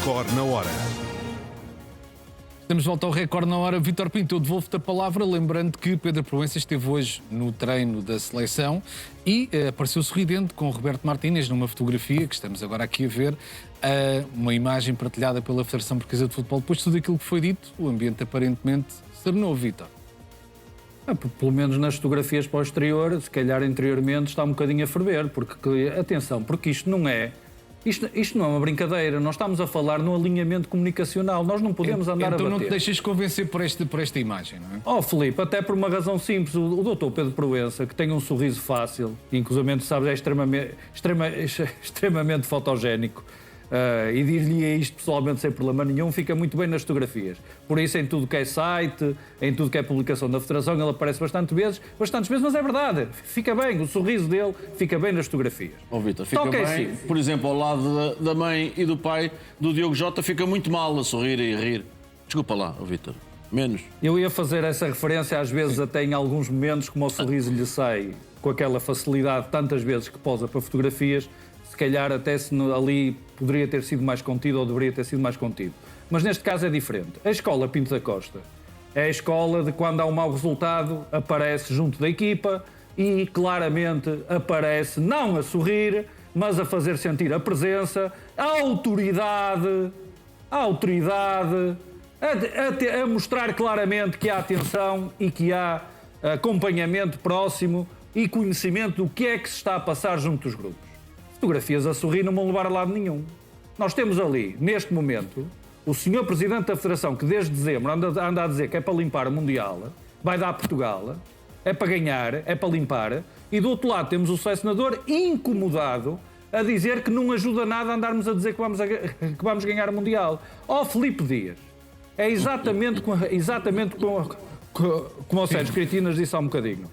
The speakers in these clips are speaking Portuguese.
Record na hora. Temos de volta ao Record na hora. Vítor Pinto, eu devolvo-te a palavra, lembrando que Pedro Proença esteve hoje no treino da seleção e apareceu sorridente com Roberto Martínez numa fotografia que estamos agora aqui a ver, uma imagem partilhada pela Federação Portuguesa de Futebol. Depois de tudo aquilo que foi dito, o ambiente aparentemente serenou, Vítor. Pelo menos nas fotografias para o exterior, se calhar interiormente está um bocadinho a ferver, porque, atenção, porque isto não é uma brincadeira, nós estamos a falar no alinhamento comunicacional, nós não podemos andar a bater. Então não te deixes convencer por esta imagem, não é? Filipe, até por uma razão simples, o doutor Pedro Proença, que tem um sorriso fácil, inclusive, sabes, é extremamente fotogénico, e dir-lhe isto pessoalmente sem problema nenhum, fica muito bem nas fotografias. Por isso, em tudo que é site, em tudo que é publicação da Federação, ele aparece bastantes vezes, mas é verdade, fica bem, o sorriso dele fica bem nas fotografias. Vítor, fica bem, assim. Por exemplo, ao lado da mãe e do pai do Diogo Jota, fica muito mal a sorrir e a rir. Desculpa lá, Vítor, menos. Eu ia fazer essa referência às vezes até em alguns momentos, como o sorriso lhe sai com aquela facilidade tantas vezes que posa para fotografias, se calhar até se ali poderia ter sido mais contido ou deveria ter sido mais contido. Mas neste caso é diferente. A escola Pinto da Costa é a escola de quando há um mau resultado, aparece junto da equipa e claramente aparece não a sorrir, mas a fazer sentir a presença, a autoridade, a mostrar claramente que há atenção e que há acompanhamento próximo e conhecimento do que é que se está a passar junto dos grupos. Fotografias a sorrir não vão levar a lado nenhum. Nós temos ali, neste momento, o senhor Presidente da Federação, que desde dezembro anda a dizer que é para limpar o Mundial, vai dar a Portugal, é para ganhar, é para limpar, e do outro lado temos o selecionador incomodado a dizer que não ajuda nada a andarmos a dizer que vamos ganhar o Mundial. Filipe Dias, é exatamente como o Sérgio Cretinas disse há um bocadinho.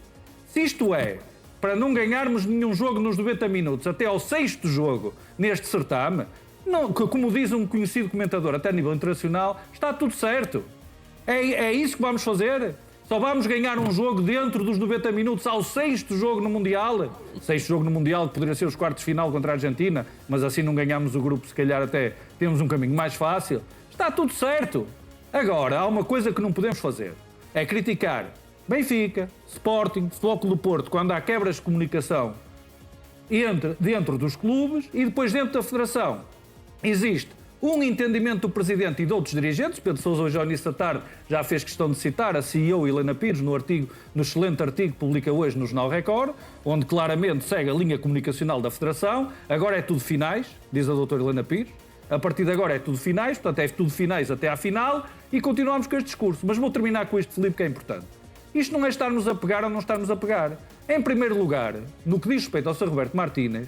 Se isto é para não ganharmos nenhum jogo nos 90 minutos, até ao 6º jogo neste certame, não, como diz um conhecido comentador, até a nível internacional, está tudo certo. É isso que vamos fazer? Só vamos ganhar um jogo dentro dos 90 minutos ao 6º jogo no Mundial? 6º jogo no Mundial, que poderia ser os quartos de final contra a Argentina, mas assim não ganhamos o grupo, se calhar até temos um caminho mais fácil. Está tudo certo. Agora, há uma coisa que não podemos fazer, é criticar Benfica, Sporting, Futebol Clube do Porto, quando há quebras de comunicação dentro dos clubes e depois dentro da Federação. Existe um entendimento do Presidente e de outros dirigentes. Pedro Sousa hoje ao início da tarde já fez questão de citar a CEO Helena Pires no excelente artigo que publica hoje no Jornal Record, onde claramente segue a linha comunicacional da Federação. Agora é tudo finais, diz a doutora Helena Pires. A partir de agora é tudo finais, portanto é tudo finais até à final e continuamos com este discurso. Mas vou terminar com isto, Filipe, que é importante. Isto não é estarmos a pegar ou não estarmos a pegar. Em primeiro lugar, no que diz respeito ao Sr. Roberto Martínez,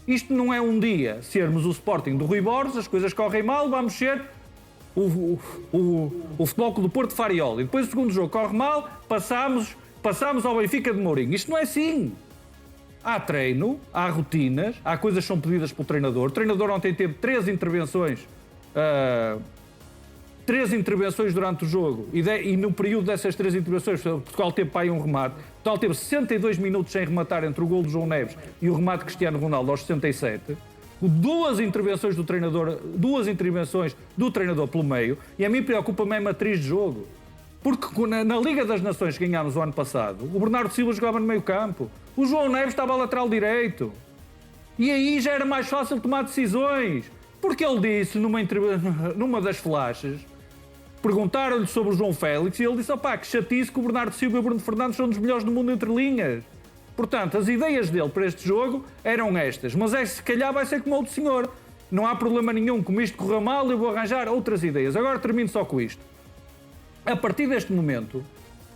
isto não é um dia sermos o Sporting do Rui Borges, as coisas correm mal, vamos ser o Futebol Clube do Porto de Fariol. E depois o segundo jogo corre mal, passamos ao Benfica de Mourinho. Isto não é assim. Há treino, há rotinas, há coisas que são pedidas pelo treinador. O treinador ontem teve 3 intervenções durante o jogo e no período dessas 3 intervenções Portugal teve para aí um remate. Portugal teve 62 minutos sem rematar entre o gol de João Neves e o remate de Cristiano Ronaldo aos 67. 2 intervenções do treinador pelo meio, e a mim preocupa-me a matriz de jogo. Porque na Liga das Nações que ganhámos o ano passado, o Bernardo Silva jogava no meio campo, o João Neves estava a lateral direito. E aí já era mais fácil tomar decisões. Porque ele disse numa das flashes, perguntaram-lhe sobre o João Félix e ele disse, que chatice que o Bernardo Silva e o Bruno Fernandes são dos melhores do mundo entre linhas. Portanto, as ideias dele para este jogo eram estas, mas se calhar vai ser como outro senhor. Não há problema nenhum, como isto correu mal, eu vou arranjar outras ideias. Agora termino só com isto. A partir deste momento,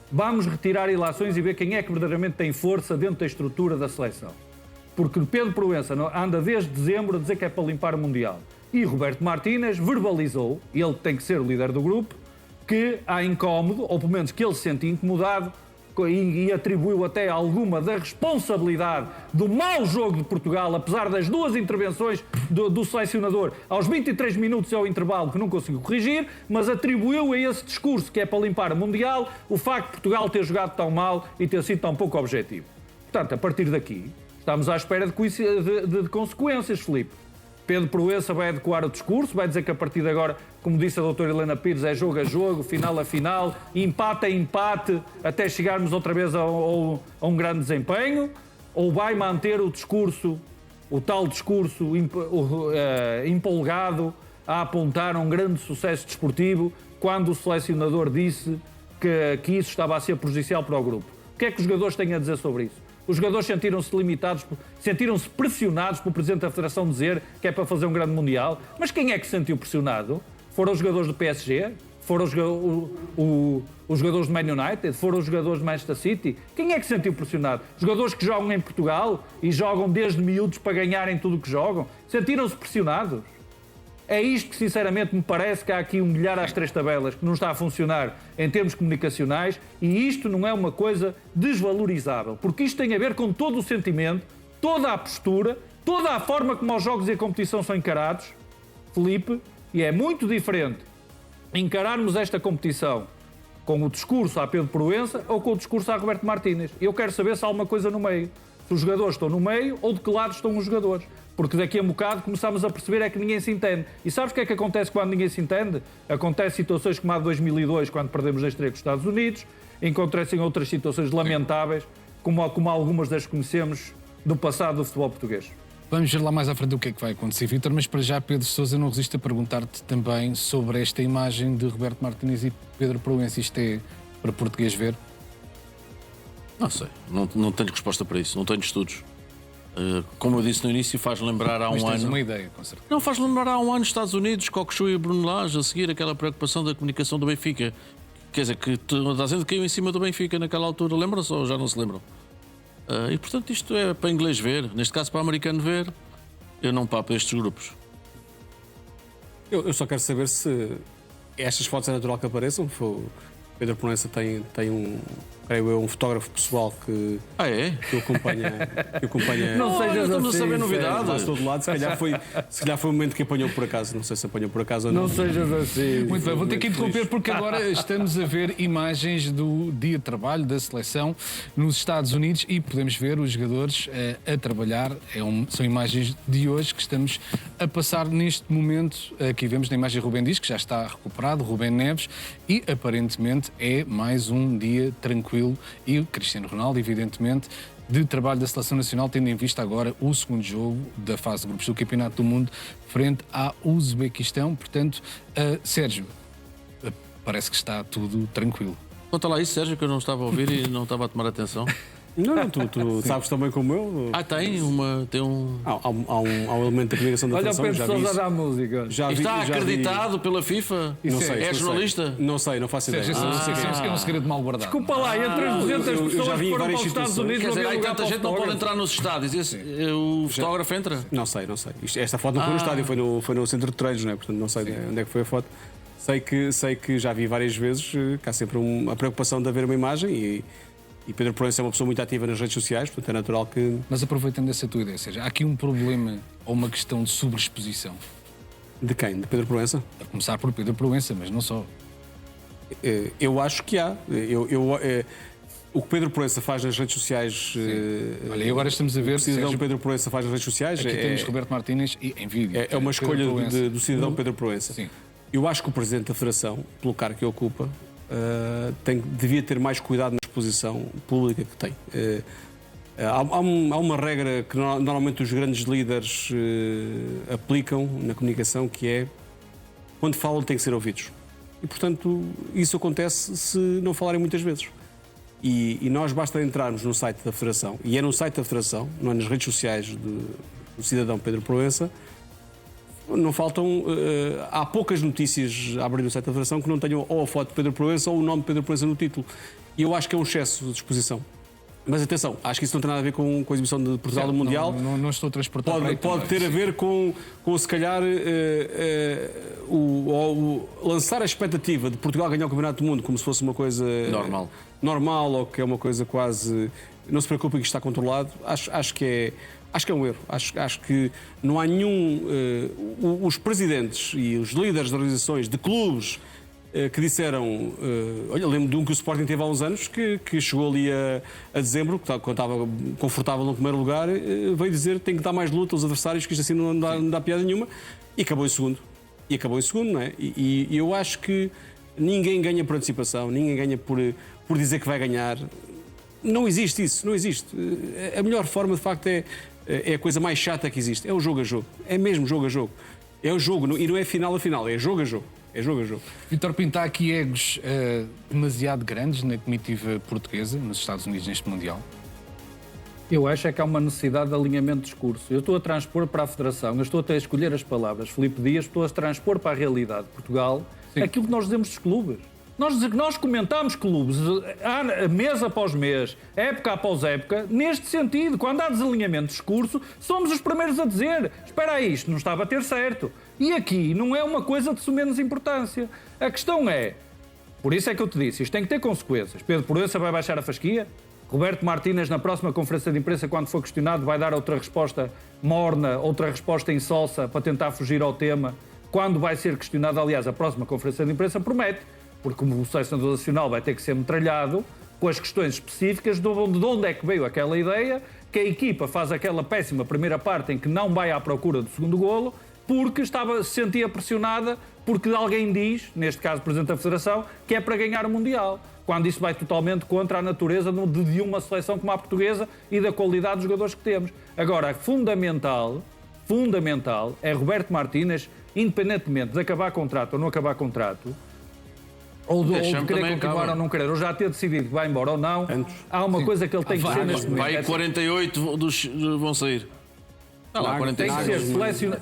vamos retirar ilações e ver quem é que verdadeiramente tem força dentro da estrutura da seleção. Porque Pedro Proença anda desde dezembro a dizer que é para limpar o Mundial. E Roberto Martínez verbalizou, e ele tem que ser o líder do grupo, que há incómodo, ou pelo menos que ele se sente incomodado, e atribuiu até alguma da responsabilidade do mau jogo de Portugal, apesar das 2 intervenções do selecionador aos 23 minutos ao intervalo que não conseguiu corrigir, mas atribuiu a esse discurso que é para limpar o Mundial o facto de Portugal ter jogado tão mal e ter sido tão pouco objetivo. Portanto, a partir daqui, estamos à espera de consequências, Filipe. Pedro Proença vai adequar o discurso, vai dizer que a partir de agora, como disse a doutora Helena Pires, é jogo a jogo, final a final, empate a empate, até chegarmos outra vez a um grande desempenho, ou vai manter o discurso, o tal discurso empolgado a apontar um grande sucesso desportivo, quando o selecionador disse que isso estava a ser prejudicial para o grupo. O que é que os jogadores têm a dizer sobre isso? Os jogadores sentiram-se limitados, sentiram-se pressionados pelo Presidente da Federação dizer que é para fazer um grande Mundial. Mas quem é que se sentiu pressionado? Foram os jogadores do PSG? Foram os jogadores do Man United? Foram os jogadores do Manchester City? Quem é que se sentiu pressionado? Os jogadores que jogam em Portugal e jogam desde miúdos para ganharem tudo o que jogam? Sentiram-se pressionados? É isto que, sinceramente, me parece que há aqui um bilhar às três tabelas que não está a funcionar em termos comunicacionais, e isto não é uma coisa desvalorizável, porque isto tem a ver com todo o sentimento, toda a postura, toda a forma como os jogos e a competição são encarados, Filipe, e é muito diferente encararmos esta competição com o discurso a Pedro Proença ou com o discurso a Roberto Martínez. Eu quero saber se há alguma coisa no meio, se os jogadores estão no meio ou de que lado estão os jogadores. Porque daqui a um bocado começamos a perceber é que ninguém se entende. E sabes o que é que acontece quando ninguém se entende? Acontece situações como a de 2002, quando perdemos a estreia com os Estados Unidos, acontecem outras situações lamentáveis, como algumas das que conhecemos do passado do futebol português. Vamos ver lá mais à frente o que é que vai acontecer, Vítor, mas para já, Pedro Sousa, não resisto a perguntar-te também sobre esta imagem de Roberto Martínez e Pedro Proença. Isto é para português ver? Não sei, não tenho resposta para isso, não tenho estudos. Como eu disse no início, faz lembrar há Mas um tens ano. uma ideia, com certeza. Não, faz lembrar há um ano Estados Unidos, Cockchu e Bruno Lage, a seguir aquela preocupação da comunicação do Benfica. Quer dizer, que toda a gente caiu em cima do Benfica naquela altura, lembram-se ou já não se lembram? E portanto isto é para inglês ver, neste caso para americano ver, eu não papo estes grupos. Eu só quero saber se estas fotos é natural que apareçam. O Pedro Proença tem creio eu, um fotógrafo pessoal que o acompanha. Não sejas estamos assim, a saber Quase novidades. todo lado, se calhar foi o momento que apanhou por acaso. Não sei se apanhou por acaso ou não. Não sejas assim. Muito bem, vou ter que interromper porque agora estamos a ver imagens do dia de trabalho da seleção nos Estados Unidos e podemos ver os jogadores a trabalhar. São imagens de hoje que estamos a passar neste momento. Aqui vemos na imagem Rubem Dias, que já está recuperado, Rubem Neves, e aparentemente é mais um dia tranquilo. E o Cristiano Ronaldo, evidentemente, de trabalho da Seleção Nacional, tendo em vista agora o segundo jogo da fase de grupos do Campeonato do Mundo frente ao Uzbequistão. Portanto, Sérgio, parece que está tudo tranquilo. Conta lá isso, Sérgio, que eu não estava a ouvir e não estava a tomar atenção. Não, tu sabes também como eu. Tem um... Há um elemento da comunicação da Olha o Federação. Pedro Sousa da música. Está acreditado pela FIFA? Não sei, É jornalista? Não sei, não faço ideia. Sérgio, é um segredo mal guardado. Desculpa lá, entre as 200 eu já pessoas vi que foram para várias os Estados situações. Unidos, Quer não dizer, havia há lugar tanta para gente que não pode fotógrafo. entrar nos estádios. O fotógrafo entra? Não sei. Esta foto não foi no estádio, foi no centro de treinos, não é? Portanto, não sei onde é que foi a foto. Sei que já vi várias vezes que há sempre a preocupação de haver uma imagem e Pedro Proença é uma pessoa muito ativa nas redes sociais, portanto é natural que... Mas aproveitando essa tua ideia, seja, há aqui um problema ou uma questão de sobreexposição? De quem? De Pedro Proença? A começar por Pedro Proença, mas não só. Eu acho que há. O que Pedro Proença faz nas redes sociais... Olha, e agora estamos a ver... O cidadão Sérgio, Pedro Proença faz nas redes sociais... aqui temos Roberto Martínez em vídeo. É uma escolha Pedro Proença. do cidadão Pedro Proença. Sim. Eu acho que o Presidente da Federação, pelo cargo que ocupa, devia ter mais cuidado na exposição pública que tem. Há uma regra que normalmente os grandes líderes aplicam na comunicação, que é quando falam têm que ser ouvidos. E, portanto, isso acontece se não falarem muitas vezes. E nós basta entrarmos no site da Federação, e é no site da Federação, não é nas redes sociais do cidadão Pedro Proença. Não faltam. Há poucas notícias a abrir no site da Federação que não tenham ou a foto de Pedro Proença ou o nome de Pedro Proença no título. E eu acho que é um excesso de exposição. Mas atenção, acho que isso não tem nada a ver com a exibição de Portugal no Mundial. Não estou a transportar para aí Pode também. ter a ver com se calhar, lançar a expectativa de Portugal ganhar o Campeonato do Mundo como se fosse uma coisa normal ou que é uma coisa quase. Não se preocupe que isto está controlado. Acho que é um erro. Acho que não há nenhum. Os presidentes e os líderes de organizações, de clubes, que disseram, olha, lembro de um que o Sporting teve há uns anos, que chegou ali a dezembro, quando estava confortável no primeiro lugar, veio dizer que tem que dar mais luta aos adversários, que isto assim não dá piada nenhuma, e acabou em segundo. Não é? E eu acho que ninguém ganha por antecipação, ninguém ganha por dizer que vai ganhar. Não existe isso, não existe. A melhor forma, de facto, é a coisa mais chata que existe. É o jogo a jogo. É mesmo jogo a jogo. É o jogo, e não é final a final, é jogo a jogo. É jogo a jogo. Vítor Pinto, há aqui egos demasiado grandes na comitiva portuguesa, nos Estados Unidos, neste Mundial? Eu acho é que há uma necessidade de alinhamento de discurso. Eu estou a transpor para a Federação, eu estou até a escolher as palavras. Filipe Dias, estou a transpor para a realidade de Portugal aquilo que nós dizemos dos clubes. Nós comentamos clubes mês após mês, época após época, neste sentido. Quando há desalinhamento de discurso, somos os primeiros a dizer: espera aí, isto não está a bater certo. E aqui não é uma coisa de menos importância. A questão é, por isso é que eu te disse, isto tem que ter consequências. Pedro Proença vai baixar a fasquia? Roberto Martínez, na próxima conferência de imprensa, quando for questionado, vai dar outra resposta morna, outra resposta insolsa para tentar fugir ao tema. Quando vai ser questionado, aliás, a próxima conferência de imprensa promete, porque o selecionador nacional vai ter que ser metralhado com as questões específicas de onde é que veio aquela ideia, que a equipa faz aquela péssima primeira parte em que não vai à procura do segundo golo, porque se sentia pressionada, porque alguém diz, neste caso o Presidente da Federação, que é para ganhar o Mundial. Quando isso vai totalmente contra a natureza de uma seleção como a portuguesa e da qualidade dos jogadores que temos. Agora, fundamental é Roberto Martínez, independentemente de acabar contrato ou não acabar contrato, ou de querer continuar ou não querer, ou já ter decidido que vai embora ou não, há uma coisa que ele tem que ser neste momento. Vai 48 vão sair. Tem que ser selecionado,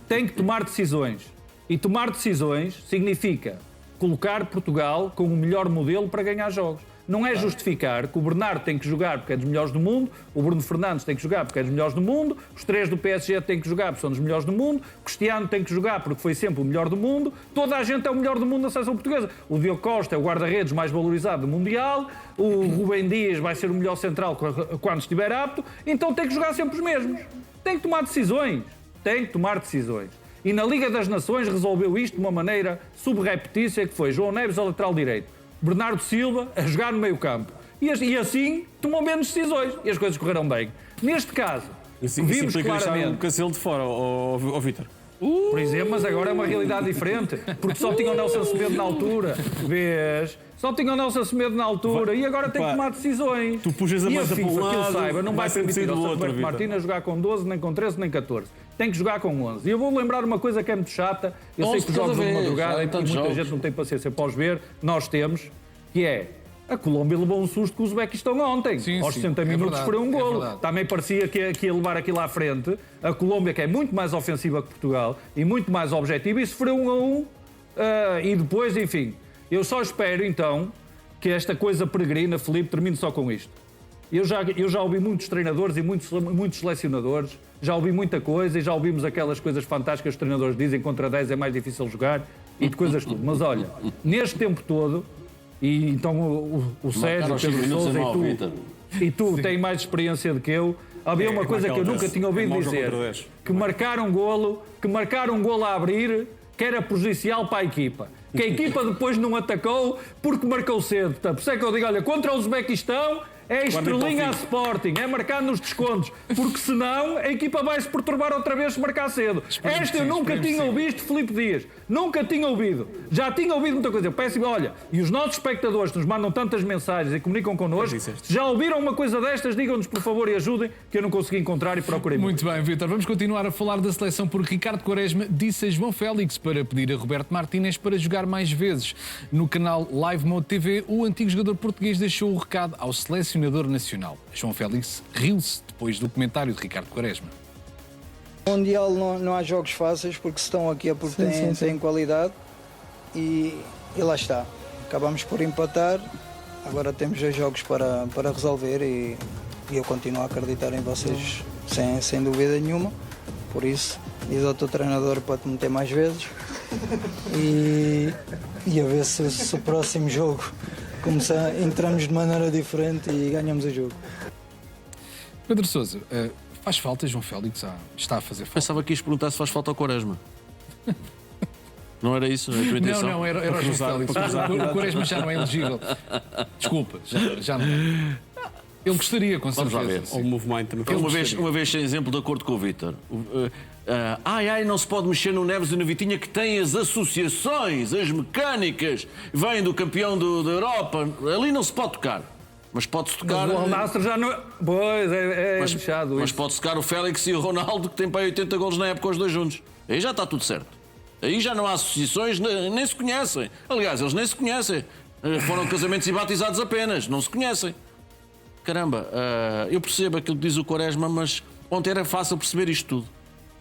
tem que tomar decisões. E tomar decisões significa colocar Portugal com o melhor modelo para ganhar jogos. Não é justificar que o Bernardo tem que jogar porque é dos melhores do mundo, o Bruno Fernandes tem que jogar porque é dos melhores do mundo, os três do PSG têm que jogar porque são dos melhores do mundo, o Cristiano tem que jogar porque foi sempre o melhor do mundo, toda a gente é o melhor do mundo na seleção portuguesa. O Diogo Costa é o guarda-redes mais valorizado do Mundial, o Rubem Dias vai ser o melhor central quando estiver apto, então tem que jogar sempre os mesmos. Tem que tomar decisões. E na Liga das Nações resolveu isto de uma maneira subreptícia, que foi João Neves ao lateral direito, Bernardo Silva a jogar no meio campo. E assim tomou menos decisões e as coisas correram bem. Neste caso, vimos claramente... o Cancelo de fora, ó Vítor. Por exemplo, mas agora é uma realidade diferente, porque só tinha o Nelson Semedo na altura, vês? Só tinha o Nelson Semedo na altura e agora tem que tomar decisões. Tu puxas a massa para um lado, que ele saiba, não vai permitir ao Roberto Martínez jogar com 12, nem com 13, nem 14. Tem que jogar com 11. E eu vou lembrar uma coisa que é muito chata, eu sei que os jogos de madrugada e muita gente não tem paciência para os ver, nós temos, que é... A Colômbia levou um susto com o Uzbequistão ontem. Aos 60 minutos foi um golo. Também parecia que ia levar aquilo à frente. A Colômbia, que é muito mais ofensiva que Portugal e muito mais objetiva, e sofreu 1-1. E depois, enfim, eu só espero então que esta coisa peregrina, Filipe, termine só com isto. Eu já ouvi muitos treinadores e muitos selecionadores, já ouvi muita coisa e já ouvimos aquelas coisas fantásticas que os treinadores dizem: contra 10 é mais difícil jogar e de coisas tudo. Mas olha, neste tempo todo. E então o Sérgio, o Pedro Sousa e tu têm mais experiência do que eu. Havia uma coisa que eu nunca tinha ouvido dizer, que marcar um golo a abrir, que era prejudicial para a equipa. Que a equipa depois não atacou porque marcou cedo. Por isso é que eu digo, olha, contra o Uzbequistão é estrelinha a Sporting, é marcar nos descontos, porque senão a equipa vai se perturbar outra vez se marcar cedo. Esta eu nunca tinha ouvido, Filipe Dias, nunca tinha ouvido. Já tinha ouvido muita coisa. Eu peço, olha, e os nossos espectadores que nos mandam tantas mensagens e comunicam connosco, se já ouviram uma coisa destas, digam-nos por favor e ajudem, que eu não consegui encontrar e procurei muito. Muito bem, Vítor, vamos continuar a falar da seleção porque Ricardo Quaresma disse a João Félix para pedir a Roberto Martínez para jogar mais vezes. No canal Live Mode TV, o antigo jogador português deixou o recado ao selecionador nacional. João Félix riu-se depois do comentário de Ricardo Quaresma. No Mundial não há jogos fáceis porque estão aqui é porque têm qualidade e lá está. Acabamos por empatar, agora temos 2 jogos para resolver e eu continuo a acreditar em vocês sem dúvida nenhuma. Por isso, diz ao teu treinador para te meter mais vezes e a ver se o próximo jogo entramos de maneira diferente e ganhamos o jogo. Pedro Sousa, faz falta João Félix? Está a fazer falta? Pensava que ias perguntar se faz falta ao Quaresma. Não era isso a tua intenção? Não, era o João Félix. O Quaresma já não é elegível. Desculpa, já não. Ele gostaria, com Vamos lá certeza. ver. sim. Ou o movimento também. Uma vez sem exemplo, de acordo com o Vítor. Não se pode mexer no Neves e no Vitinha, que tem as associações, as mecânicas, vêm do campeão da Europa. Ali não se pode tocar. Mas pode-se tocar. O Al Nassr já não. Pois, é fechado. Mas pode tocar o Félix e o Ronaldo, que tem para aí 80 golos na época, os dois juntos. Aí já está tudo certo. Aí já não há associações, nem se conhecem. Aliás, eles nem se conhecem. Foram casamentos e batizados apenas, não se conhecem. Caramba, eu percebo aquilo que diz o Quaresma, mas ontem era fácil perceber isto tudo.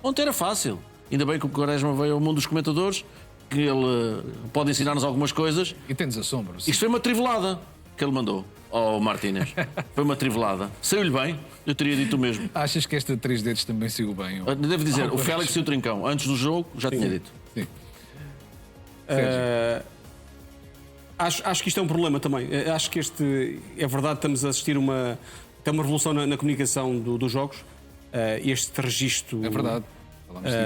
Ontem era fácil. Ainda bem que o Quaresma veio ao mundo dos comentadores, que ele pode ensinar-nos algumas coisas. E tem-nos assombro. Isto foi uma trivelada que ele mandou ao Martínez. Foi uma trivelada. Saiu-lhe bem, eu teria dito o mesmo. Achas que esta 3 dedos também saiu bem? Devo dizer, o Félix e o Trincão, antes do jogo, já tinha dito. Sim. Acho que isto é um problema também. Acho que é verdade, estamos a assistir uma revolução na comunicação dos jogos. Este registro. É verdade.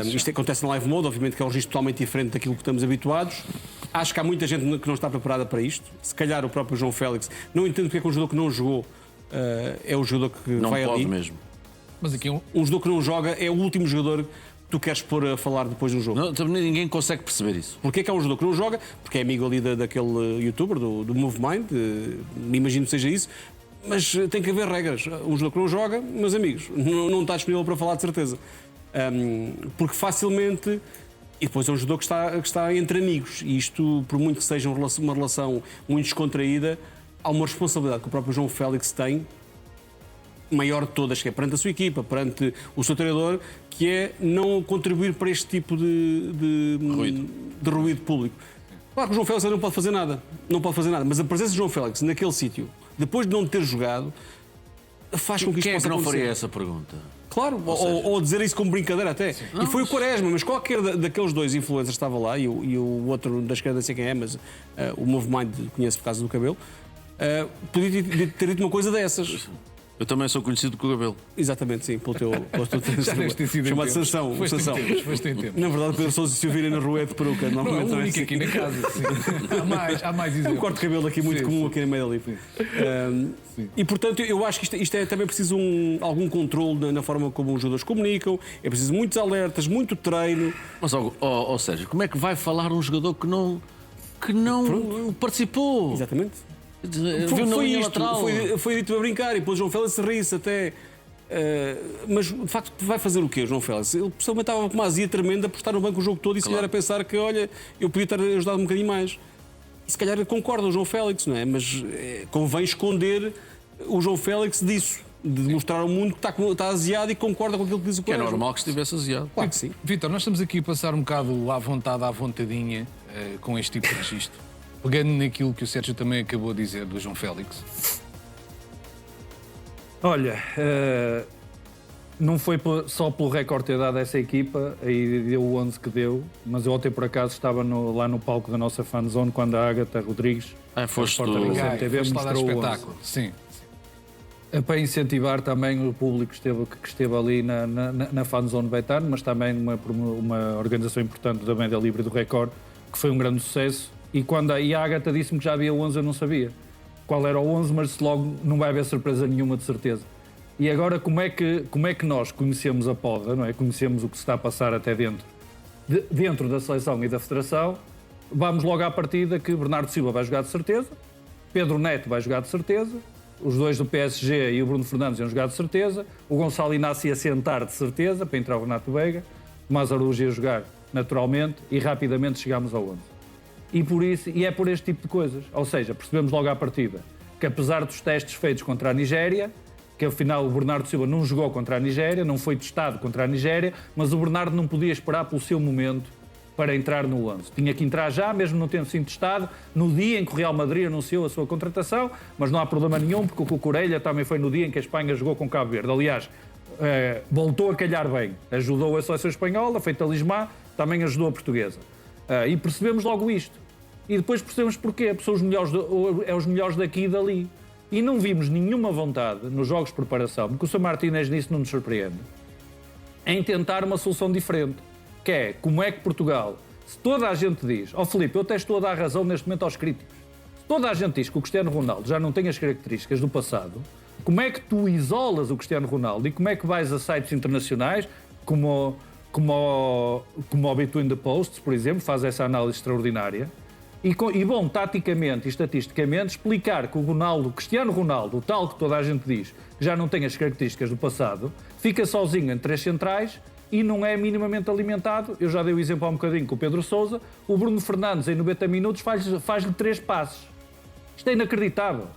Isto acontece na live mode, obviamente que é um registro totalmente diferente daquilo que estamos habituados. Acho que há muita gente que não está preparada para isto. Se calhar o próprio João Félix. Não entendo porque é que um jogador que não jogou é o jogador que Não vai pode ali. mesmo. Mas aqui Um jogador que não joga é o último jogador que tu queres pôr a falar depois de um jogo. Não, também ninguém consegue perceber isso. Porquê que é um jogador que não joga? Porque é amigo ali daquele youtuber, do Movemind, imagino que seja isso, mas tem que haver regras. Um jogador que não joga, meus amigos, não está disponível para falar de certeza. Porque facilmente. E depois é um jogador que está entre amigos, e isto, por muito que seja uma relação muito descontraída, há uma responsabilidade que o próprio João Félix tem, maior de todas, que é perante a sua equipa, perante o seu treinador, que é não contribuir para este tipo de ruído público. Claro que o João Félix não pode fazer nada, mas a presença de João Félix naquele sítio, depois de não ter jogado, faz com que isto Quem é possa que não acontecer. faria essa pergunta? Claro, ou dizer isso como brincadeira até. E foi o Quaresma, mas qualquer daqueles dois influencers estava lá, e o outro da esquerda, não sei quem é, mas o Movimind conhece por causa do cabelo, podia ter dito uma coisa dessas. Eu também sou conhecido com o cabelo. Exatamente, sim, pelo teu já deves ter sido chamado Sansão. Foste em tempo. Na verdade, Pedro Sousa, se o virem na rua é de peruca. Não, é o Normalmente não é único assim. aqui na casa. Sim. Há mais É um exemplos. corte de cabelo aqui muito Sim, comum sim. aqui no meio ali. E portanto, eu acho que isto é também preciso algum controle na forma como os jogadores comunicam, é preciso muitos alertas, muito treino. Mas, Sérgio, como é que vai falar um jogador que não participou? Exatamente. Viu na Foi linha isto, lateral? foi dito a brincar e depois João Félix ri-se até. Mas de facto vai fazer o quê, João Félix? Ele pessoalmente estava com uma azia tremenda por estar no banco o jogo todo e se calhar a pensar que, olha, eu podia ter ajudado um bocadinho mais. E se calhar concorda o João Félix, não é? Mas convém esconder o João Félix disso, de mostrar ao mundo que está aziado e concorda com aquilo que diz o Que é Quaresma. normal que estivesse aziado. Claro que sim. Vítor, nós estamos aqui a passar um bocado à vontade, à vontadinha, com este tipo de registro. Pegando naquilo que o Sérgio também acabou de dizer do João Félix. Olha, não foi só pelo recorde ter dado essa equipa, aí deu o 11 que deu, mas eu ontem por acaso estava lá no palco da nossa fanzone quando a Ágata Rodrigues, Foste repórter do... da CMTV, Foste lá dar mostrou o 11. espetáculo. Sim. Para incentivar também o público que esteve ali na fanzone Betano, mas também uma organização importante da Média Livre do Record, que foi um grande sucesso. E quando a Ágata disse-me que já havia 11, eu não sabia qual era o 11, mas logo não vai haver surpresa nenhuma, de certeza. E agora, como é que nós conhecemos a poda, não é? Conhecemos o que se está a passar até dentro da seleção e da federação, vamos logo à partida que Bernardo Silva vai jogar de certeza, Pedro Neto vai jogar de certeza, os dois do PSG e o Bruno Fernandes iam jogar de certeza, o Gonçalo Inácio ia sentar de certeza para entrar o Renato Veiga, o Tomás Araújo ia jogar naturalmente e rapidamente chegámos ao 11. E é por este tipo de coisas. Ou seja, percebemos logo à partida que apesar dos testes feitos contra a Nigéria, que afinal o Bernardo Silva não jogou contra a Nigéria, não foi testado contra a Nigéria, mas o Bernardo não podia esperar pelo seu momento para entrar no 11. Tinha que entrar já, mesmo não tendo sido testado, no dia em que o Real Madrid anunciou a sua contratação, mas não há problema nenhum, porque o Cucurella também foi no dia em que a Espanha jogou com Cabo Verde. Aliás, voltou a calhar bem. Ajudou a seleção espanhola, foi talismã, também ajudou a portuguesa. E percebemos logo isto. E depois percebemos porquê. Porque são os melhores daqui e dali. E não vimos nenhuma vontade nos jogos de preparação, porque o Sr. Martínez nisso não nos surpreende, em tentar uma solução diferente. Que é, como é que Portugal Se toda a gente diz, Filipe, eu até estou a dar razão neste momento aos críticos, se toda a gente diz que o Cristiano Ronaldo já não tem as características do passado, como é que tu isolas o Cristiano Ronaldo e como é que vais a sites internacionais como o Between the Posts, por exemplo, faz essa análise extraordinária e bom, taticamente e estatisticamente, explicar que o Cristiano Ronaldo, o tal que toda a gente diz que já não tem as características do passado, fica sozinho em 3 centrais e não é minimamente alimentado. Eu já dei o exemplo há um bocadinho com o Pedro Sousa. O Bruno Fernandes, em 90 minutos, faz-lhe 3 passes. Isto é inacreditável.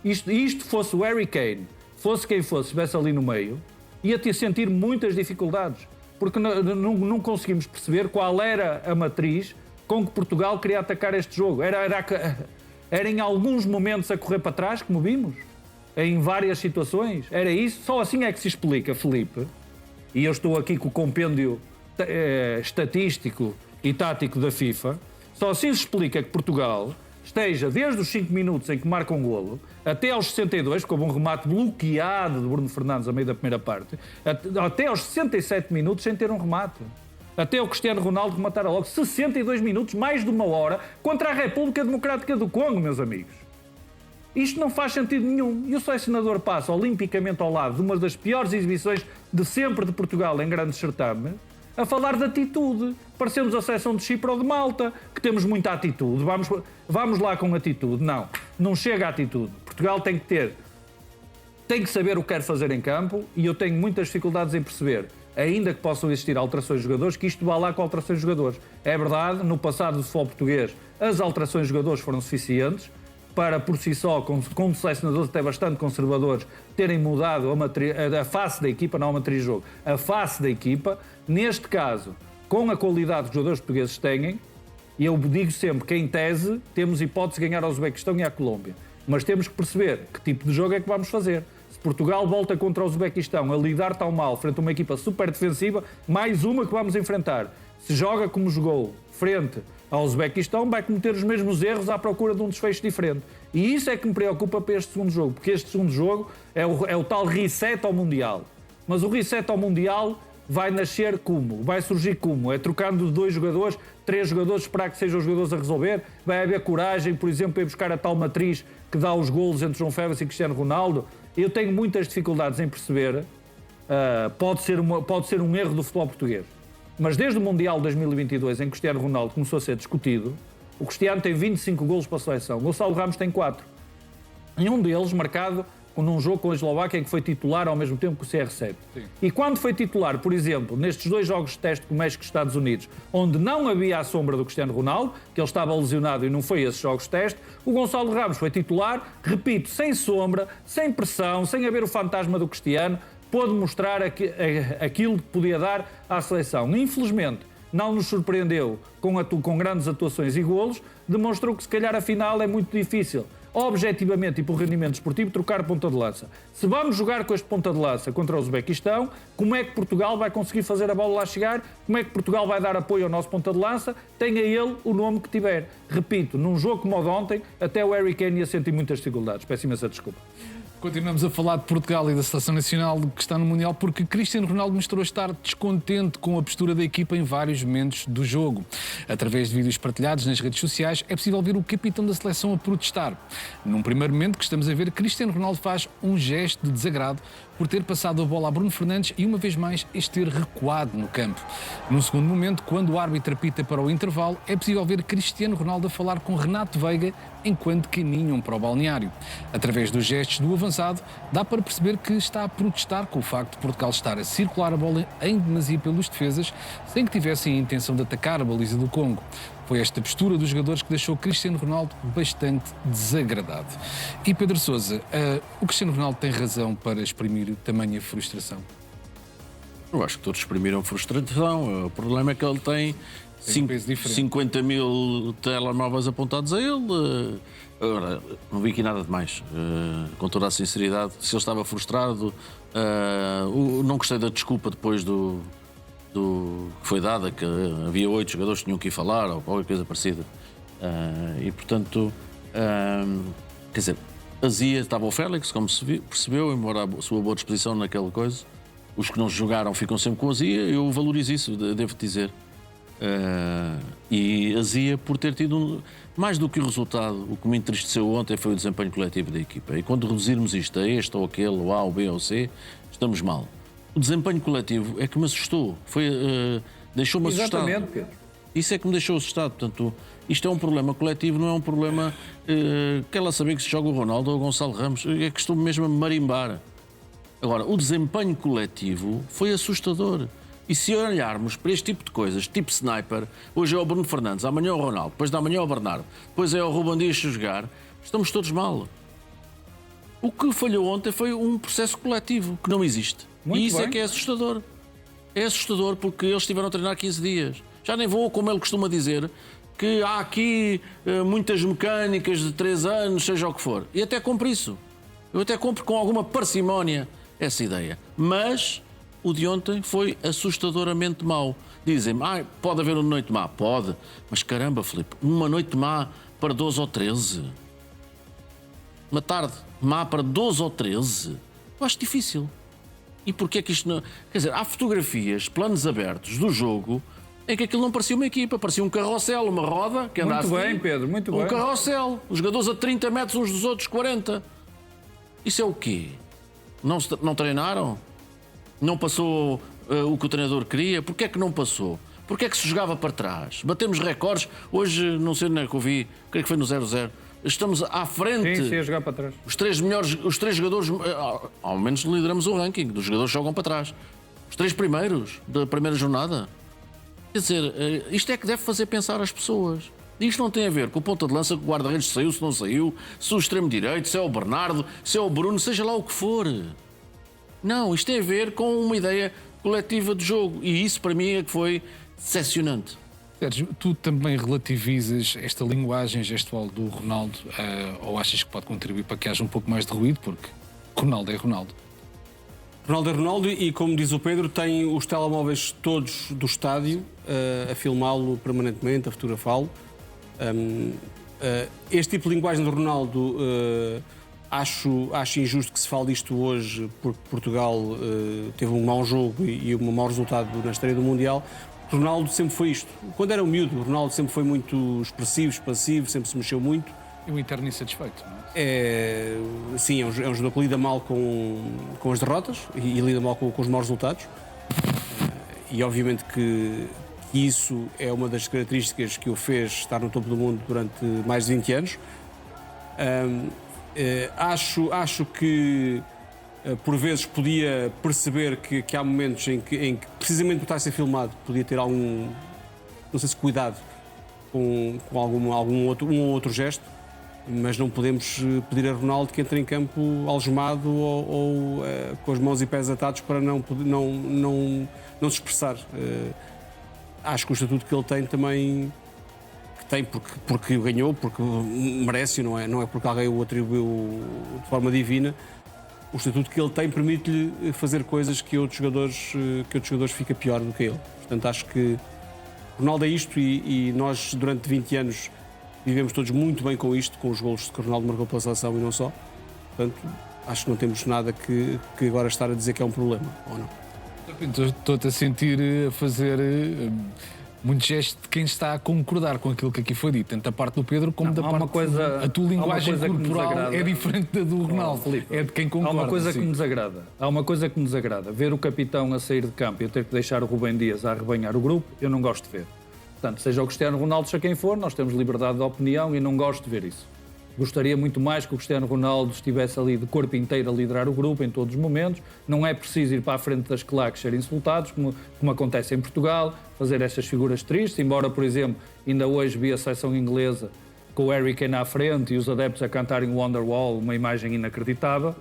Isto fosse o Harry Kane, fosse quem fosse, estivesse ali no meio, ia sentir muitas dificuldades, porque não conseguimos perceber qual era a matriz com que Portugal queria atacar este jogo. Era em alguns momentos a correr para trás, como vimos, em várias situações. Era isso. Só assim é que se explica, Filipe. E eu estou aqui com o compêndio estatístico e tático da FIFA. Só assim se explica que Portugal esteja desde os 5 minutos em que marca um golo até aos 62, porque houve um remate bloqueado de Bruno Fernandes a meio da primeira parte, até aos 67 minutos sem ter um remate. Até o Cristiano Ronaldo rematar logo 62 minutos, mais de 1 hora, contra a República Democrática do Congo, meus amigos. Isto não faz sentido nenhum. E o selecionador passa olimpicamente ao lado de uma das piores exibições de sempre de Portugal em grandes certames, a falar de atitude. Parecemos a seleção de Chipre ou de Malta, que temos muita atitude. Vamos lá com atitude. Não chega a atitude. Portugal tem que saber o que quer fazer em campo e eu tenho muitas dificuldades em perceber, ainda que possam existir alterações de jogadores, que isto vá lá com alterações de jogadores. É verdade, no passado do futebol português, as alterações de jogadores foram suficientes para, por si só, com selecionadores até bastante conservadores, terem mudado a face da equipa, não a matriz de jogo, a face da equipa. Neste caso, com a qualidade que os jogadores portugueses têm, e eu digo sempre que, em tese, temos hipótese de ganhar ao Uzbequistão e à Colômbia. Mas temos que perceber que tipo de jogo é que vamos fazer. Se Portugal volta contra o Uzbequistão a lidar tão mal frente a uma equipa super defensiva, mais uma que vamos enfrentar. Se joga como jogou frente ao Uzbequistão, vai cometer os mesmos erros à procura de um desfecho diferente. E isso é que me preocupa para este segundo jogo, porque este segundo jogo é o tal reset ao Mundial. Mas o reset ao Mundial vai nascer como? Vai surgir como? É trocando 2 jogadores, 3 jogadores, esperar que sejam os jogadores a resolver? Vai haver coragem, por exemplo, para ir buscar a tal matriz que dá os golos entre João Félix e Cristiano Ronaldo? Eu tenho muitas dificuldades em perceber. Pode ser um erro do futebol português. Mas desde o Mundial de 2022, em que Cristiano Ronaldo começou a ser discutido, o Cristiano tem 25 golos para a seleção. O Gonçalo Ramos tem 4. E um deles marcado num jogo com a Eslováquia, em que foi titular ao mesmo tempo que o CR7. Sim. E quando foi titular, por exemplo, nestes 2 jogos de teste com o México e Estados Unidos, onde não havia a sombra do Cristiano Ronaldo, que ele estava lesionado e não foi esses jogos de teste, o Gonçalo Ramos foi titular, repito, sem sombra, sem pressão, sem haver o fantasma do Cristiano, pôde mostrar aquilo que podia dar à seleção. Infelizmente, não nos surpreendeu com grandes atuações e golos, demonstrou que se calhar a final é muito difícil, objetivamente e por rendimento esportivo, trocar ponta de lança. Se vamos jogar com este ponta de lança contra o Uzbequistão, como é que Portugal vai conseguir fazer a bola lá chegar? Como é que Portugal vai dar apoio ao nosso ponta de lança? Tenha ele o nome que tiver. Repito, num jogo como o de ontem, até o Harry Kane ia sentir muitas dificuldades. Peço imensa desculpa. Continuamos a falar de Portugal e da seleção nacional que está no Mundial porque Cristiano Ronaldo mostrou estar descontente com a postura da equipa em vários momentos do jogo. Através de vídeos partilhados nas redes sociais é possível ver o capitão da seleção a protestar. Num primeiro momento que estamos a ver, Cristiano Ronaldo faz um gesto de desagrado por ter passado a bola a Bruno Fernandes e uma vez mais este ter recuado no campo. Num segundo momento, quando o árbitro apita para o intervalo, é possível ver Cristiano Ronaldo a falar com Renato Veiga enquanto caminham para o balneário. Através dos gestos do avançado, dá para perceber que está a protestar com o facto de Portugal estar a circular a bola em demasia pelos defesas, sem que tivessem a intenção de atacar a baliza do Congo. Foi esta postura dos jogadores que deixou Cristiano Ronaldo bastante desagradado. E Pedro Sousa, o Cristiano Ronaldo tem razão para exprimir tamanha frustração? Eu acho que todos exprimiram frustração. O problema é que ele tem 50 mil telemóveis apontados a ele. Agora, não vi aqui nada de mais. Com toda a sinceridade, se ele estava frustrado, não gostei da desculpa depois do que foi dada, que havia 8 jogadores que tinham que ir falar ou qualquer coisa parecida. E portanto, quer dizer, azia estava o Félix, como se percebeu, embora a sua boa disposição naquela coisa. Os que não jogaram ficam sempre com azia. Eu valorizo isso, devo dizer. E azia por ter tido, mais do que o resultado, o que me entristeceu ontem foi o desempenho coletivo da equipa. E quando reduzirmos isto a este ou aquele, ou A ou B ou C, estamos mal. O desempenho coletivo é que me assustou, deixou-me assustado. Exatamente, Pedro. Isso é que me deixou assustado. Portanto, isto é um problema coletivo, não é um problema. Quer lá saber que se joga o Ronaldo ou o Gonçalo Ramos, é que estou mesmo a marimbar. Agora, o desempenho coletivo foi assustador. E se olharmos para este tipo de coisas, tipo sniper, hoje é o Bruno Fernandes, amanhã é o Ronaldo, depois da manhã é o Bernardo, depois é o Ruben Dias a jogar, estamos todos mal. O que falhou ontem foi um processo coletivo que não existe. Muito e isso bem. é que é assustador. É assustador porque eles estiveram a treinar 15 dias. Já nem vou, como ele costuma dizer, que há aqui muitas mecânicas de 3 anos, seja o que for. E até compro isso. Eu até compro com alguma parcimónia essa ideia. Mas o de ontem foi assustadoramente mau. Dizem-me, pode haver uma noite má. Pode. Mas caramba, Filipe, uma noite má para 12 ou 13. Uma tarde má para 12 ou 13. Eu acho difícil. E porquê é que isto não... Quer dizer, há fotografias, planos abertos do jogo em que aquilo não parecia uma equipa, parecia um carrossel, uma roda que andasse. Muito bem, Pedro, muito bem. Um carrossel. Os jogadores a 30 metros uns dos outros, 40. Isso é o quê? Não treinaram? Não passou o que o treinador queria? Porquê é que não passou? Porquê é que se jogava para trás? Batemos recordes. Hoje, não sei onde é que eu vi, creio que foi no 0-0. Estamos à frente. Sim, a jogar para trás. Os três jogadores, ao menos lideramos o ranking dos jogadores que jogam para trás. Os 3 primeiros da primeira jornada. Quer dizer, isto é que deve fazer pensar as pessoas. Isto não tem a ver com o ponta de lança, que o guarda-redes saiu, se não saiu, se o extremo-direito, se é o Bernardo, se é o Bruno, seja lá o que for. Não, isto tem a ver com uma ideia coletiva de jogo. E isso, para mim, é que foi decepcionante. Sérgio, tu também relativizas esta linguagem gestual do Ronaldo ou achas que pode contribuir para que haja um pouco mais de ruído? Porque Ronaldo é Ronaldo. Ronaldo é Ronaldo e, como diz o Pedro, tem os telemóveis todos do estádio a filmá-lo permanentemente, a fotografá-lo. Este tipo de linguagem do Ronaldo acho injusto que se fale disto hoje, porque Portugal teve um mau jogo e um mau resultado na estreia do Mundial. Ronaldo sempre foi isto. Quando era um miúdo, o Ronaldo sempre foi muito expressivo, expansivo, sempre se mexeu muito. E um eterno insatisfeito, não é? Sim, é um jogador que lida mal com as derrotas e lida mal com os maus resultados. E obviamente que isso é uma das características que o fez estar no topo do mundo durante mais de 20 anos. Acho que por vezes podia perceber que há momentos em que precisamente por estar a ser filmado, podia ter algum, não sei se cuidado com um ou outro gesto, mas não podemos pedir a Ronaldo que entre em campo algemado ou com as mãos e pés atados para não se expressar. Acho que o estatuto que ele tem também porque ganhou, porque merece, não é porque alguém o atribuiu de forma divina. O estatuto que ele tem permite-lhe fazer coisas que outros jogadores fica pior do que ele. Portanto, acho que Ronaldo é isto e nós, durante 20 anos, vivemos todos muito bem com isto, com os golos que o Ronaldo marcou pela seleção e não só. Portanto, acho que não temos nada que agora estar a dizer que é um problema, ou não? Estou-te a sentir a fazer muito gesto de quem está a concordar com aquilo que aqui foi dito, tanto da parte do Pedro como da parte a tua linguagem corporal é diferente da do Ronaldo. Filipe, é de quem concorda. Há uma coisa que me desagrada. Há uma coisa que me desagrada. Ver o capitão a sair de campo e eu ter que deixar o Rubem Dias a arrebanhar o grupo, eu não gosto de ver. Portanto, seja o Cristiano Ronaldo, seja quem for, nós temos liberdade de opinião e não gosto de ver isso. Gostaria muito mais que o Cristiano Ronaldo estivesse ali de corpo inteiro a liderar o grupo em todos os momentos. Não é preciso ir para a frente das claques ser insultados, como acontece em Portugal, fazer estas figuras tristes, embora, por exemplo, ainda hoje vi a seleção inglesa com o Harry Kane à frente e os adeptos a cantarem Wonderwall, uma imagem inacreditável,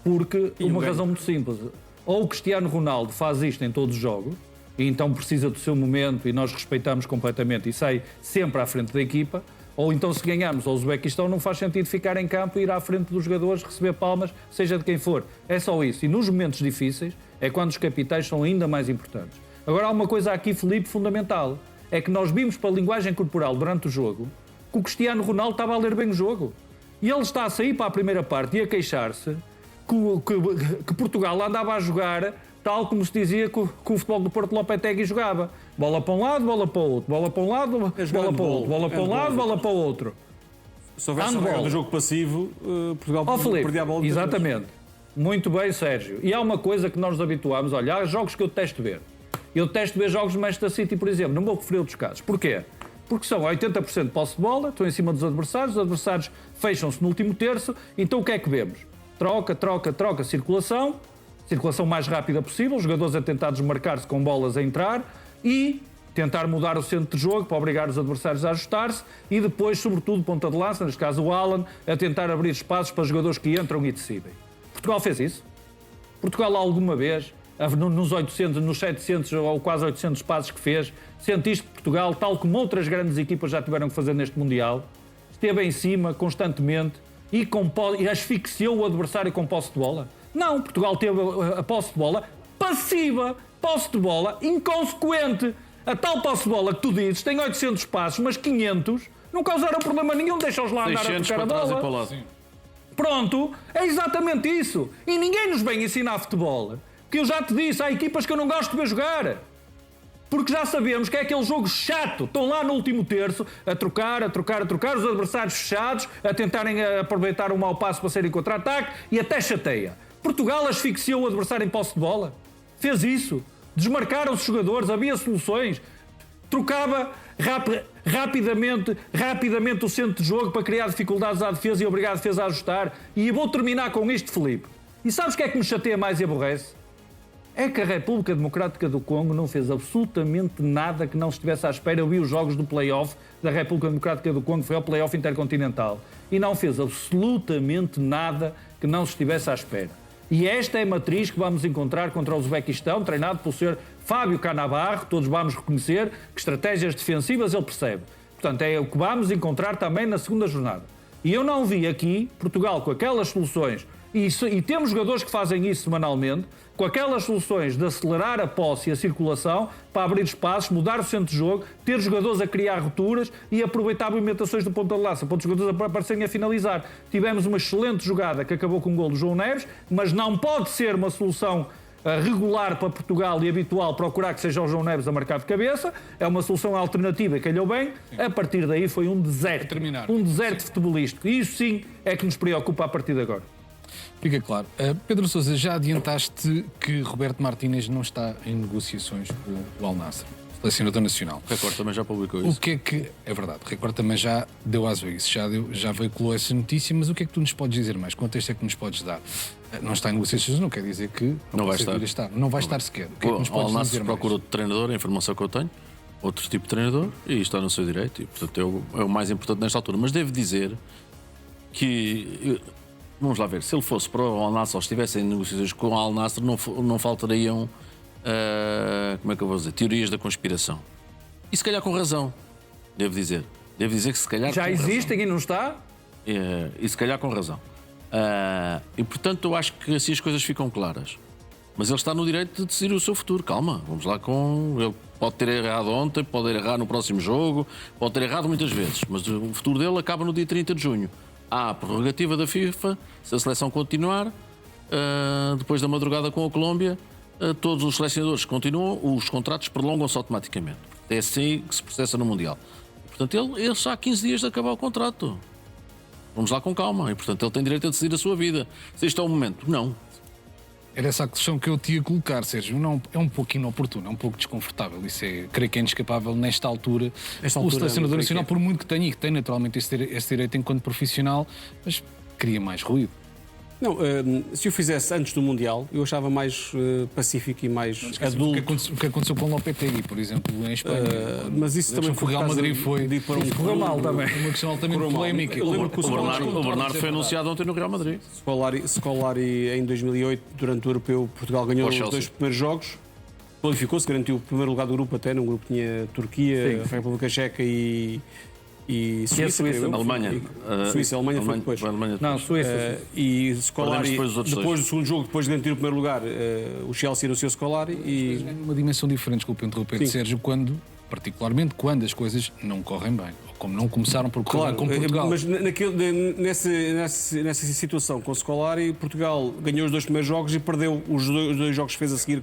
porque uma razão muito simples. Ou o Cristiano Ronaldo faz isto em todos os jogos, e então precisa do seu momento e nós respeitamos completamente e sai sempre à frente da equipa, ou então se ganharmos ao Uzbequistão não faz sentido ficar em campo e ir à frente dos jogadores, receber palmas, seja de quem for. É só isso. E nos momentos difíceis é quando os capitais são ainda mais importantes. Agora há uma coisa aqui, Filipe, fundamental. É que nós vimos pela linguagem corporal durante o jogo que o Cristiano Ronaldo estava a ler bem o jogo. E ele está a sair para a primeira parte e a queixar-se que Portugal andava a jogar tal como se dizia que o futebol do Porto Lopetegui jogava. Bola para um lado, bola para o outro, bola para um lado, bola para o outro, bola para um lado, bola para o outro. Se houvesse a regra do jogo passivo, Portugal perdia a bola. Exatamente. Muito bem, Sérgio. E há uma coisa que nós nos habituámos, olha, há jogos que eu detesto ver. Eu detesto ver jogos do Manchester City, por exemplo. Não vou referir outros casos. Porquê? Porque são 80% de posse de bola, estão em cima dos adversários, os adversários fecham-se no último terço, então o que é que vemos? Troca, circulação mais rápida possível, os jogadores a tentar desmarcar-se com bolas a entrar e tentar mudar o centro de jogo para obrigar os adversários a ajustar-se e depois, sobretudo, ponta de lança, neste caso o Alan, a tentar abrir espaços para jogadores que entram e decidem. Portugal fez isso? Portugal alguma vez, nos 800, nos 700 ou quase 800 passos que fez, sentiste que Portugal, tal como outras grandes equipas já tiveram que fazer neste Mundial, esteve em cima constantemente e asfixiou o adversário com posse de bola? Não, Portugal teve a posse de bola passiva, posse de bola inconsequente. A tal posse de bola que tu dizes tem 800 passos, mas 500 não causaram problema nenhum, deixa-os lá andar a tocar a bola. Pronto, é exatamente isso. E ninguém nos vem ensinar futebol. Que eu já te disse, há equipas que eu não gosto de ver jogar. Porque já sabemos que é aquele jogo chato. Estão lá no último terço a trocar, os adversários fechados, a tentarem aproveitar um mau passo para serem contra-ataque e até chateia. Portugal asfixiou o adversário em posse de bola. Fez isso. Desmarcaram-se jogadores, havia soluções. Trocava rapidamente o centro de jogo para criar dificuldades à defesa e obrigar a defesa a ajustar. E vou terminar com isto, Filipe. E sabes o que é que me chateia mais e aborrece? É que a República Democrática do Congo não fez absolutamente nada que não estivesse à espera. Eu vi os jogos do play-off da República Democrática do Congo, foi ao play-off intercontinental. E não fez absolutamente nada que não estivesse à espera. E esta é a matriz que vamos encontrar contra o Uzbequistão, treinado pelo Sr. Fábio Canabarro. Todos vamos reconhecer que estratégias defensivas ele percebe. Portanto, é o que vamos encontrar também na segunda jornada. E eu não vi aqui Portugal com aquelas soluções, e temos jogadores que fazem isso semanalmente, com aquelas soluções de acelerar a posse e a circulação para abrir espaços, mudar o centro de jogo, ter jogadores a criar rupturas e aproveitar movimentações do ponta de lança, para os jogadores aparecerem a finalizar. Tivemos uma excelente jogada que acabou com o gol do João Neves, mas não pode ser uma solução regular para Portugal e habitual procurar que seja o João Neves a marcar de cabeça. É uma solução alternativa que calhou bem. A partir daí foi um deserto. Um deserto futebolístico. E isso sim é que nos preocupa a partir de agora. Fica claro. Pedro Sousa, já adiantaste que Roberto Martínez não está em negociações com o Al Nassr, selecionador nacional. O Record também já publicou isso. O que é que... É verdade, o Record também já deu às vezes, já veiculou essa notícia, mas o que é que tu nos podes dizer mais? Quanto é que nos podes dar? Não está em negociações, não quer dizer que não vai estar. Não vai estar sequer. O que é que nos podes dizer mais? Al Nassr procura outro treinador, a informação que eu tenho, outro tipo de treinador, e está no seu direito, e portanto é o mais importante nesta altura. Mas devo dizer que... Vamos lá ver, se ele fosse para o Al Nassr ou estivesse em negociações com o Al Nassr, não faltariam, como é que eu vou dizer, teorias da conspiração. E se calhar com razão, devo dizer. Devo dizer que se calhar já existem e não está? E se calhar com razão. E portanto eu acho que assim as coisas ficam claras. Mas ele está no direito de decidir o seu futuro. Calma, vamos lá com... Ele pode ter errado ontem, pode ter errado no próximo jogo, pode ter errado muitas vezes, mas o futuro dele acaba no dia 30 de junho. Há a prerrogativa da FIFA, se a seleção continuar, depois da madrugada com a Colômbia, todos os selecionadores que continuam, os contratos prolongam-se automaticamente. É assim que se processa no Mundial. Portanto, ele está há 15 dias de acabar o contrato. Vamos lá com calma. E, portanto, ele tem direito a decidir a sua vida. Se este é o momento, não. Era essa a questão que eu te ia colocar, Sérgio. Não, é um pouco inoportuno, é um pouco desconfortável. Isso é, creio que é inescapável nesta altura. O selecionador nacional, por muito que tenha, e que tem naturalmente esse direito enquanto profissional, mas cria mais ruído. Não, se o fizesse antes do Mundial, eu achava mais pacífico e mais adulto. O que aconteceu com o Lopetegui, por exemplo, em Espanha. Mas isso também foi o Real Madrid foi correu mal também. Uma questão altamente polémica. O Bernardo foi anunciado ontem no Real Madrid. Scolari em 2008, durante o Europeu, Portugal ganhou os 2 primeiros jogos. Qualificou-se, garantiu o primeiro lugar do grupo até. Num grupo tinha Turquia, República Checa e Suíça, Alemanha. Suíça, Alemanha foi depois. Não, Suíça. E Scolari, depois do segundo jogo, depois de garantir o primeiro lugar, o Chelsea anunciou Scolari uma dimensão diferente, desculpa interromper, Sérgio, particularmente quando as coisas não correm bem, ou como não começaram por correr Claro, com Portugal. mas nessa situação com o Scolari, Portugal ganhou os 2 primeiros jogos e perdeu os dois jogos que fez a seguir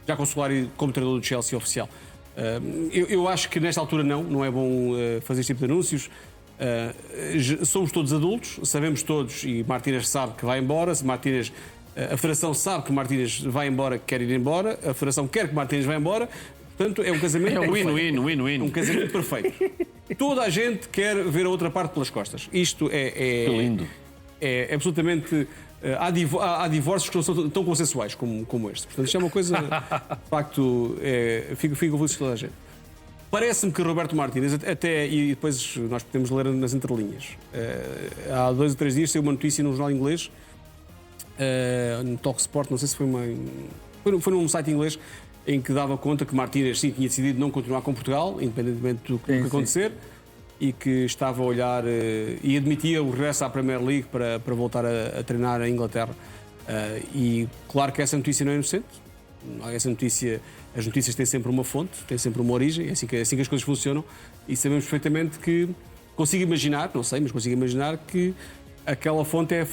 já com o Scolari como treinador do Chelsea oficial. Eu acho que nesta altura não é bom fazer este tipo de anúncios. Somos todos adultos, sabemos todos, e Martínez sabe que vai embora. A Federação sabe que Martínez vai embora, que quer ir embora. A Federação quer que Martínez vá embora. Portanto, é um casamento win-win. Um casamento perfeito. Toda a gente quer ver a outra parte pelas costas. Isto Que lindo. é absolutamente... Há divórcios que não são tão consensuais como este. Portanto, isto é uma coisa... De facto, fico feliz com toda a gente. Parece-me que Roberto Martínez, até, e depois nós podemos ler nas entrelinhas, há 2 ou 3 dias saiu uma notícia num jornal inglês, no Talksport, não sei se foi foi num site inglês, em que dava conta que Martínez sim tinha decidido não continuar com Portugal, independentemente do que acontecer, e que estava a olhar e admitia o regresso à Premier League para voltar a treinar a Inglaterra. E claro que essa notícia não é inocente. As notícias têm sempre uma fonte, têm sempre uma origem, é assim que as coisas funcionam, e sabemos perfeitamente que consigo imaginar, não sei, mas consigo imaginar que aquela fonte é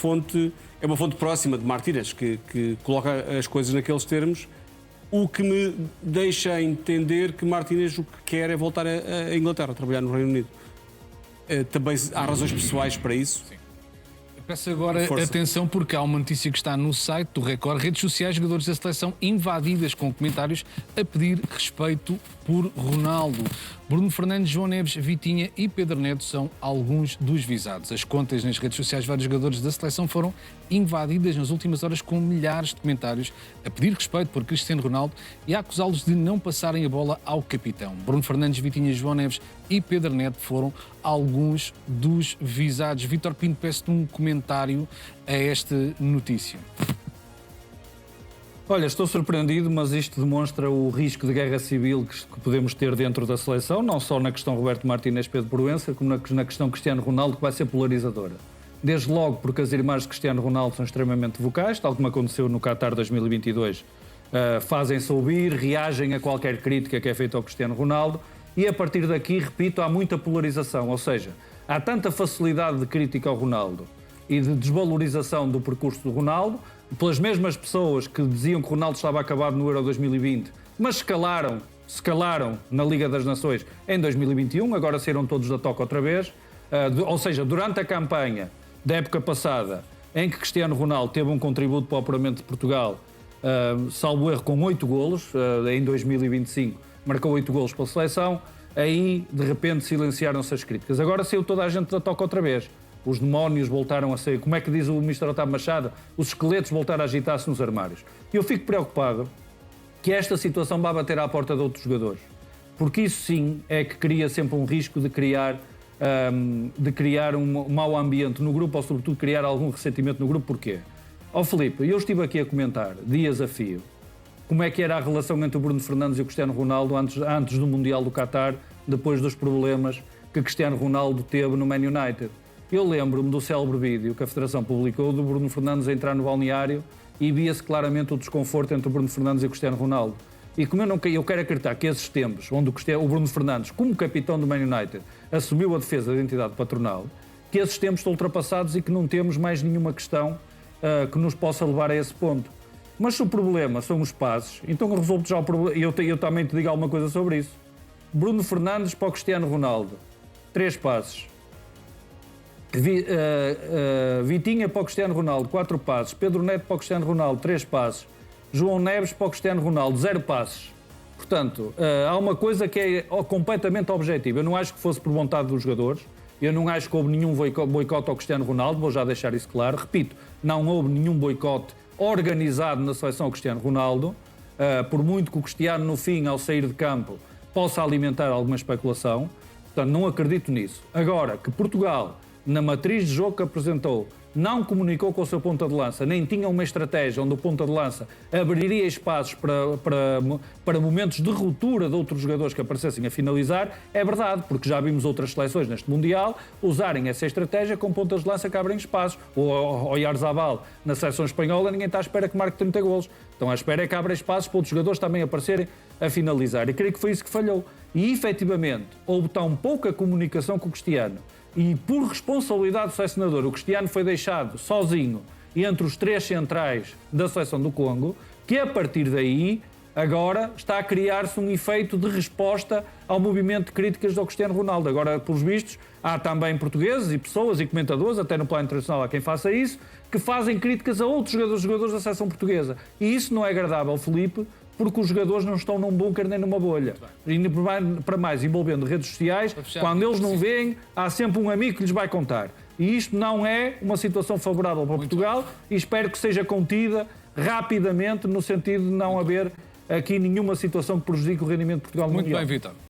uma fonte próxima de Martínez, que coloca as coisas naqueles termos, o que me deixa entender que Martínez o que quer é voltar a Inglaterra, a trabalhar no Reino Unido. Também há razões pessoais para isso. Peço agora atenção porque há uma notícia que está no site do Record. Redes sociais, jogadores da seleção invadidas com comentários a pedir respeito por Ronaldo. Bruno Fernandes, João Neves, Vitinha e Pedro Neto são alguns dos visados. As contas nas redes sociais de vários jogadores da seleção foram invadidas nas últimas horas com milhares de comentários a pedir respeito por Cristiano Ronaldo e a acusá-los de não passarem a bola ao capitão. Bruno Fernandes, Vitinha, João Neves e Pedro Neto foram alguns dos visados. Vítor Pinto, peço-te um comentário a esta notícia. Olha, estou surpreendido, mas isto demonstra o risco de guerra civil que podemos ter dentro da seleção, não só na questão Roberto Martínez, Pedro Proença, como na questão Cristiano Ronaldo, que vai ser polarizadora. Desde logo porque as irmãs de Cristiano Ronaldo são extremamente vocais, tal como aconteceu no Qatar 2022, fazem-se ouvir, reagem a qualquer crítica que é feita ao Cristiano Ronaldo, e a partir daqui, repito, há muita polarização, ou seja, há tanta facilidade de crítica ao Ronaldo e de desvalorização do percurso do Ronaldo, pelas mesmas pessoas que diziam que o Ronaldo estava acabado no Euro 2020, mas se calaram na Liga das Nações em 2021, agora saíram todos da toca outra vez, ou seja, durante a campanha da época passada, em que Cristiano Ronaldo teve um contributo para o apuramento de Portugal, salvo erro, com 8 golos, em 2025 marcou 8 golos pela seleção, aí de repente silenciaram-se as críticas. Agora saiu toda a gente da toca outra vez. Os demónios voltaram a sair. Como é que diz o Mr. Otávio Machado? Os esqueletos voltaram a agitar-se nos armários. Eu fico preocupado que esta situação vá bater à porta de outros jogadores. Porque isso sim é que cria sempre um risco de criar um mau ambiente no grupo, ou sobretudo criar algum ressentimento no grupo. Porquê? Filipe, eu estive aqui a comentar dias a fio como é que era a relação entre o Bruno Fernandes e o Cristiano Ronaldo antes do Mundial do Qatar, depois dos problemas que Cristiano Ronaldo teve no Man United. Eu lembro-me do célebre vídeo que a Federação publicou do Bruno Fernandes a entrar no balneário e via-se claramente o desconforto entre o Bruno Fernandes e o Cristiano Ronaldo. E como eu quero acreditar que esses tempos, onde o Bruno Fernandes, como capitão do Man United, assumiu a defesa da identidade patronal, que esses tempos estão ultrapassados e que não temos mais nenhuma questão que nos possa levar a esse ponto. Mas se o problema são os passes, então eu resolvo já o problema. Eu também te digo alguma coisa sobre isso. Bruno Fernandes para o Cristiano Ronaldo, 3 passes. Vitinha para o Cristiano Ronaldo, 4 passes. Pedro Neto para o Cristiano Ronaldo, 3 passes. João Neves para o Cristiano Ronaldo, 0 passes. Portanto, há uma coisa que é completamente objetiva. Eu não acho que fosse por vontade dos jogadores. Eu não acho que houve nenhum boicote ao Cristiano Ronaldo, vou já deixar isso claro. Repito, não houve nenhum boicote organizado na seleção ao Cristiano Ronaldo. Por muito que o Cristiano, no fim, ao sair de campo, possa alimentar alguma especulação. Portanto, não acredito nisso. Agora, que Portugal, na matriz de jogo que apresentou, não comunicou com o seu ponta de lança, nem tinha uma estratégia onde o ponta de lança abriria espaços para momentos de ruptura de outros jogadores que aparecessem a finalizar, é verdade, porque já vimos outras seleções neste Mundial usarem essa estratégia com pontas de lança que abrem espaços. O Oyarzabal, na seleção espanhola, ninguém está à espera que marque 30 golos. Estão à espera é que abra espaços para outros jogadores também aparecerem a finalizar. E creio que foi isso que falhou. e efetivamente houve tão pouca comunicação com o Cristiano e por responsabilidade do selecionador o Cristiano foi deixado sozinho entre os 3 centrais da seleção do Congo, que a partir daí agora está a criar-se um efeito de resposta ao movimento de críticas do Cristiano Ronaldo. Agora, pelos vistos, há também portugueses e pessoas e comentadores, até no plano internacional há quem faça isso, que fazem críticas a outros jogadores da seleção portuguesa. E isso não é agradável, Filipe, porque os jogadores não estão num bunker nem numa bolha. E para mais, envolvendo redes sociais, quando eles não veem, há sempre um amigo que lhes vai contar. E isto não é uma situação favorável para Portugal e espero que seja contida rapidamente no sentido de não haver aqui nenhuma situação que prejudique o rendimento de Portugal no Mundial. Muito bem, Vítor.